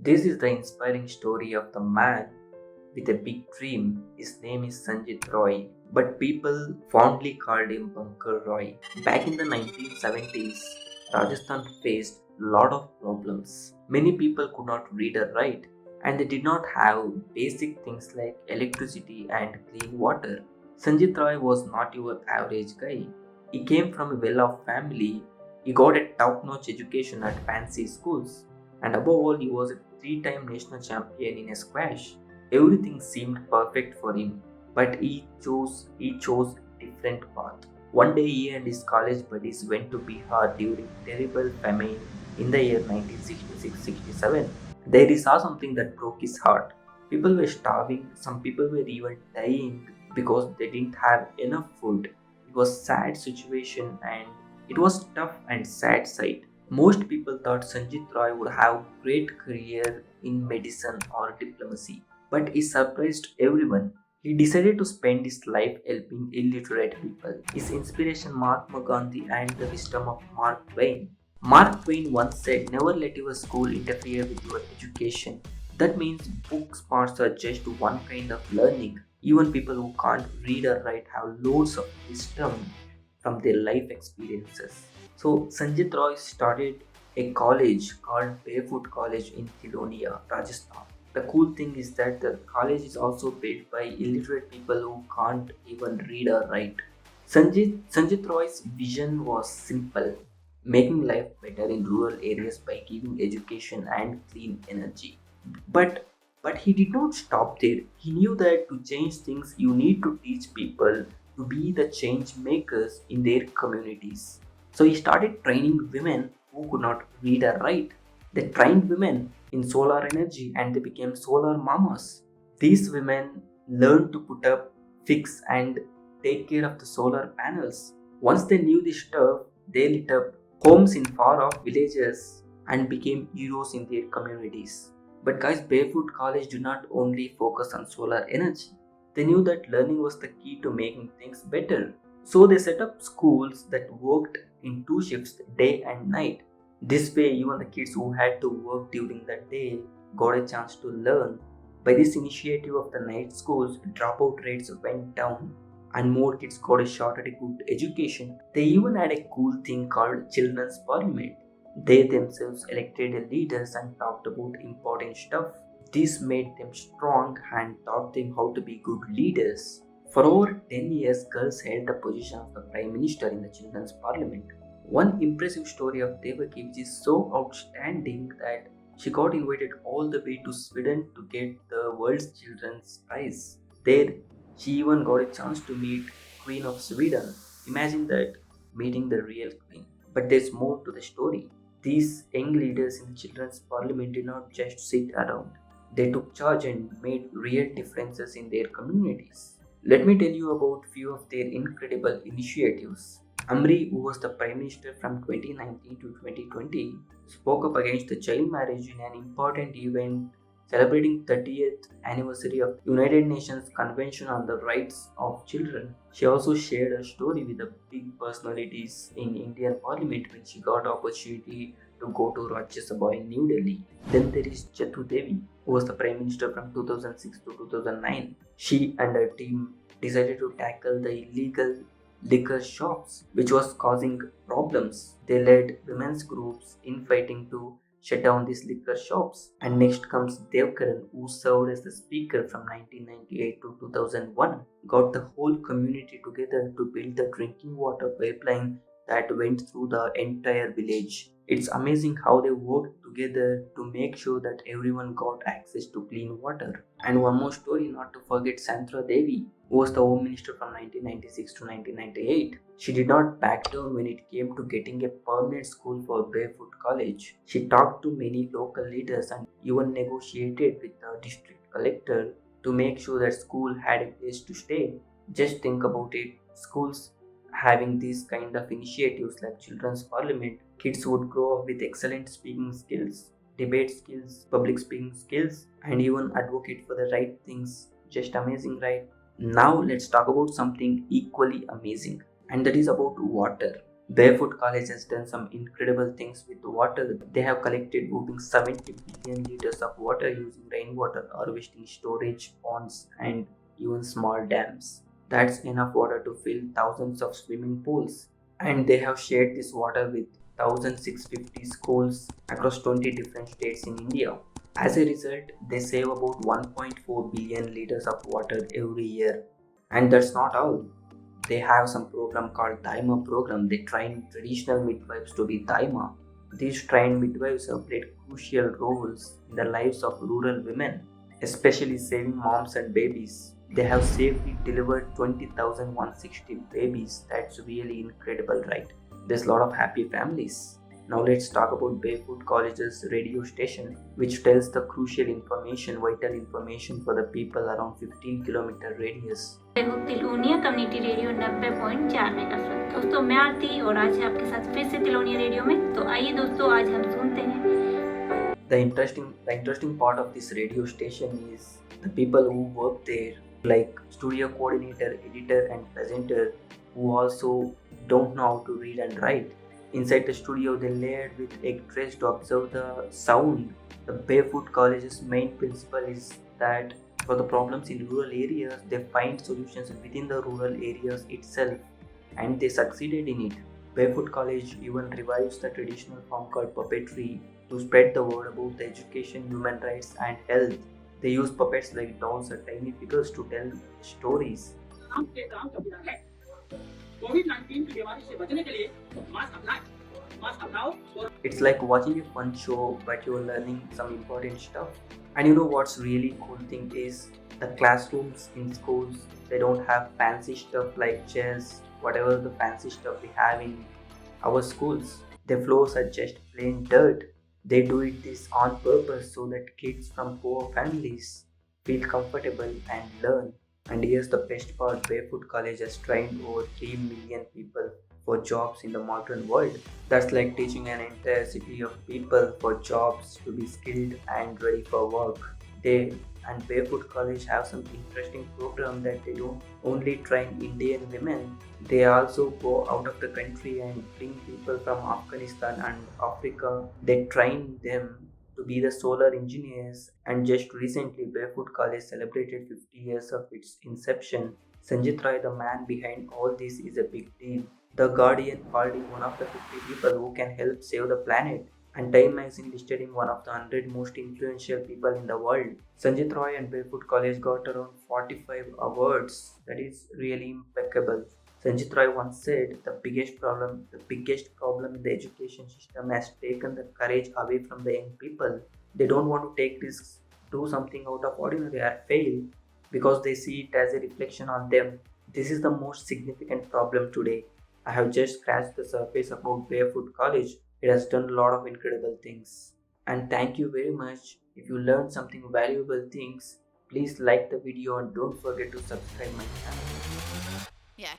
This is the inspiring story of the man with a big dream. His name is Sanjit Roy, but people fondly called him Bunker Roy. Back in the 1970s, Rajasthan faced a lot of problems. Many people could not read or write, and they did not have basic things like electricity and clean water. Sanjit Roy was not your average guy. He came from a well-off family. He got a top-notch education at fancy schools, and above all, he was a three-time national champion in squash. Everything seemed perfect for him, but he chose different path. One day he and his college buddies went to Bihar during terrible famine in the year 1966-67. There he saw something that broke his heart. People were starving, some people were even dying because they didn't have enough food. It was sad situation and it was tough and sad sight. Most people thought Sanjit Roy would have great career in medicine or diplomacy, but he surprised everyone. He decided to spend his life helping illiterate people. His inspiration Mahatma Gandhi and the wisdom of Mark Twain. Mark Twain once said, "Never let your school interfere with your education." That means book smarts are just one kind of learning. Even people who can't read or write have loads of wisdom from their life experiences. So Sanjit Roy started a college called Barefoot College in Thilonia, Rajasthan. The cool thing is that the college is also built by illiterate people who can't even read or write. Sanjit Roy's vision was simple, making life better in rural areas by giving education and clean energy. But but he did not stop there. He knew that to change things you need to teach people to be the change makers in their communities. So he started training women who could not read or write. They trained women in solar energy and they became solar mamas. These women learned to put up, fix, and take care of the solar panels. Once they knew this stuff, they lit up homes in far off villages and became heroes in their communities. But guys, Barefoot College do not only focus on solar energy. They knew that learning was the key to making things better. So they set up schools that worked in two shifts, day and night. This way, even the kids who had to work during the day got a chance to learn. By this initiative of the night schools, dropout rates went down and more kids got a shot at a good education. They even had a cool thing called Children's Parliament. They themselves elected leaders and talked about important stuff. This made them strong and taught them how to be good leaders. For over 10 years, girls held the position of the Prime Minister in the Children's Parliament. One impressive story of Devaki, which is so outstanding that she got invited all the way to Sweden to get the World's Children's Prize. There, she even got a chance to meet Queen of Sweden. Imagine that, meeting the real queen. But there's more to the story. These young leaders in the Children's Parliament did not just sit around. They took charge and made real differences in their communities. Let me tell you about few of their incredible initiatives. Amri, who was the Prime Minister from 2019 to 2020, spoke up against the child marriage in an important event celebrating 30th anniversary of United Nations Convention on the Rights of Children. She also shared her story with the big personalities in Indian Parliament when she got opportunity to go to Rajya Sabha in New Delhi. Then there is Chatu Devi, who was the Prime Minister from 2006 to 2009. She and her team decided to tackle the illegal liquor shops, which was causing problems. They led women's groups in fighting to shut down these liquor shops. And next comes Devkaran, who served as the speaker from 1998 to 2001, got the whole community together to build the drinking water pipeline that went through the entire village. It's amazing how they worked together to make sure that everyone got access to clean water. And one more story not to forget, Santra Devi, who was the Home Minister from 1996 to 1998. She did not back down when it came to getting a permanent school for Barefoot College. She talked to many local leaders and even negotiated with the district collector to make sure that school had a place to stay. Just think about it, schools having these kind of initiatives like Children's Parliament, kids would grow up with excellent speaking skills, debate skills, public speaking skills, and even advocate for the right things. Just amazing, right? Now let's talk about something equally amazing, and that is about water. Barefoot College has done some incredible things with water. They have collected whopping 70 billion liters of water using rainwater harvesting, storage ponds, and even small dams. That's enough water to fill thousands of swimming pools. And they have shared this water with 1,650 schools across 20 different states in India. As a result, they save about 1.4 billion liters of water every year. And that's not all. They have some program called Dai Ma program. They train traditional midwives to be Dai Ma. These trained midwives have played crucial roles in the lives of rural women, especially saving moms and babies. They have safely delivered 20,160 babies. That's really incredible, right? There's a lot of happy families. Now let's talk about Barefoot College's radio station, which tells the crucial information, vital information for the people around 15-kilometer radius. Tilonia community radio 90.4 megahertz. दोस्तों मैं आरती और आज आपके साथ फिर से Tilonia radio में। तो आइए दोस्तों आज हम सुनते हैं। The interesting part of this radio station is the people who work there, like studio coordinator, editor, and presenter, who also don't know how to read and write. Inside the studio, they layered with egg trays to observe the sound. The Barefoot College's main principle is that for the problems in rural areas, they find solutions within the rural areas itself, and they succeeded in it. Barefoot College even revives the traditional form called puppetry to spread the word about the education, human rights, and health. They use puppets like dolls or tiny figures to tell stories. It's like watching a fun show, but you're learning some important stuff. And you know what's really cool thing is the classrooms in schools, they don't have fancy stuff like chairs, whatever the fancy stuff we have in our schools. The floors are just plain dirt. They do it this on purpose so that kids from poor families feel comfortable and learn. And here's the best part, Barefoot College has trained over 3 million people for jobs in the modern world. That's like teaching an entire city of people for jobs to be skilled and ready for work. They and Barefoot College have some interesting program that they don't only train Indian women, they also go out of the country and bring people from Afghanistan and Africa. They train them to be the solar engineers, and just recently Barefoot College celebrated 50 years of its inception. Sanjit Roy, the man behind all this, is a big deal. The Guardian called him one of the 50 people who can help save the planet, and Time magazine listed him one of the 100 most influential people in the world. Sanjit Roy and Barefoot College got around 45 awards. That is really impeccable. Sanjit Roy once said, the biggest problem in the education system has taken the courage away from the young people. They don't want to take risks, do something out of ordinary or fail because they see it as a reflection on them. This is the most significant problem today. I have just scratched the surface about Barefoot College. It has done a lot of incredible things. And thank you very much. If you learned something valuable things, please like the video and don't forget to subscribe my channel. Yeah.